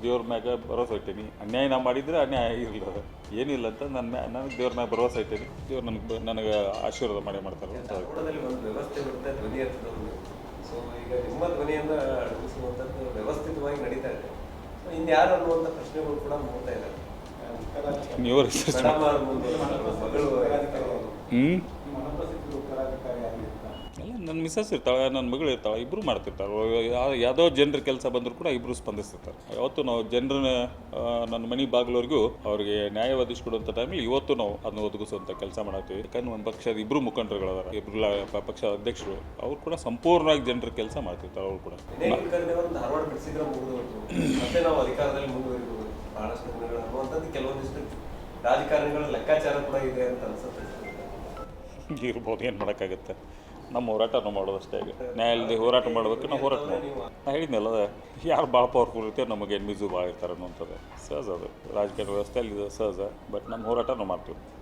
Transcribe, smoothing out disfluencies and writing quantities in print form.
ದೇವ್ರ ಮ್ಯಾಗ ಭರವಸೆ ಇಟ್ಟೀನಿ. ಅನ್ಯಾಯ ನಾ ಮಾಡಿದರೆ ಅನ್ಯಾಯ ಇರಲಿಲ್ಲ, ಏನಿಲ್ಲ ಅಂತ ನನಗೆ ದೇವ್ರ ಮ್ಯಾಗ ಭರವಸೆ ಇಟ್ಟೀನಿ. ದೇವ್ರು ನನಗೆ ಆಶೀರ್ವಾದ ಮಾಡ್ತಾರೆ ಅಂತ. ಒಂದು ವ್ಯವಸ್ಥೆ ಬರುತ್ತೆ, ಧ್ವನಿ ಎತ್ತದವರು. ಸೊ ಈಗ ನಿಮ್ಮ ಧ್ವನಿಯನ್ನು ಅಡಗಿಸುವಂಥದ್ದು ವ್ಯವಸ್ಥಿತವಾಗಿ ನಡೀತಾ ಇದೆ. ಇನ್ಯಾರು ಅನ್ನುವಂಥ ಪ್ರಶ್ನೆಗಳು ಕೂಡ ಮೂಡ್ತಾ ಇದ್ದಾರೆ. ನೀವು ರಿಸರ್ಚ್ ಮಗಳು ಎಲ್ಲ ನನ್ನ ಮಿಸಸ್ ಇರ್ತಾಳೆ, ನನ್ನ ಮಗಳು ಇರ್ತಾಳೆ, ಇಬ್ಬರು ಮಾಡ್ತಿರ್ತಾರೆ. ಯಾವುದೋ ಜನರ ಕೆಲಸ ಬಂದರೂ ಕೂಡ ಇಬ್ಬರು ಸ್ಪಂದಿಸ್ತಿರ್ತಾರೆ. ಯಾವತ್ತು ನಾವು ಜನರನ್ನ ನನ್ನ ಮನೆ ಬಾಗಿಲವರೆಗೂ ಅವ್ರಿಗೆ ನ್ಯಾಯ ಒದಗಿಸ್ಕೊಡುವಂಥ ಟೈಮಲ್ಲಿ ಇವತ್ತು ನಾವು ಅದನ್ನ ಒದಗಿಸುವಂಥ ಕೆಲಸ ಮಾಡ್ತೀವಿ. ಯಾಕಂದ್ರೆ ಒಂದು ಪಕ್ಷದ ಇಬ್ಬರು ಮುಖಂಡರುಗಳದಾರ, ಇಬ್ಬರು ಪಕ್ಷದ ಅಧ್ಯಕ್ಷರು, ಅವ್ರು ಕೂಡ ಸಂಪೂರ್ಣವಾಗಿ ಜನರ ಕೆಲಸ ಮಾಡ್ತಿರ್ತಾರೆ. ಅವ್ರು ಕೂಡ ಧಾರವಾಡ ಬಿಡಿಸಿದ್ರೆ ಮತ್ತೆ ನಾವು ಅಧಿಕಾರದಲ್ಲಿ ಮುಂದುವರಿಬಹುದು ಬಹಳಷ್ಟು ದಿನಗಳು ಅನ್ನುವಂಥದ್ದು ಕೆಲವೊಂದಿಷ್ಟು ರಾಜಕಾರಣಿಗಳ ಲೆಕ್ಕಾಚಾರ ಕೂಡ ಇದೆ ಅಂತ ಅನ್ಸುತ್ತೆ. ಇರ್ಬೋದು, ಏನು ಮಾಡೋಕ್ಕಾಗುತ್ತೆ. ನಮ್ಮ ಹೋರಾಟನೂ ಮಾಡೋದಷ್ಟೇ. ಈಗ ನ್ಯಾಯಾಲಯದ ಹೋರಾಟ ಮಾಡಬೇಕು, ನಾವು ಹೋರಾಟ ಮಾಡಿ. ನಾನು ಹೇಳಿದ್ನಲ್ಲ, ಯಾರು ಭಾಳ ಪವರ್ಫುಲ್ ಇರ್ತಾರೆ ನಮಗೆ ಎನ್ಮಿಸು ಭಾಳ ಇರ್ತಾರೆ ಅನ್ನುವಂಥದ್ದು ಸಹಜ. ಅದು ರಾಜಕೀಯ ವ್ಯವಸ್ಥೆಯಲ್ಲಿ ಇದು ಸಹಜ. ಬಟ್ ನಮ್ಮ ಹೋರಾಟನೂ ಮಾಡ್ತೀವಿ.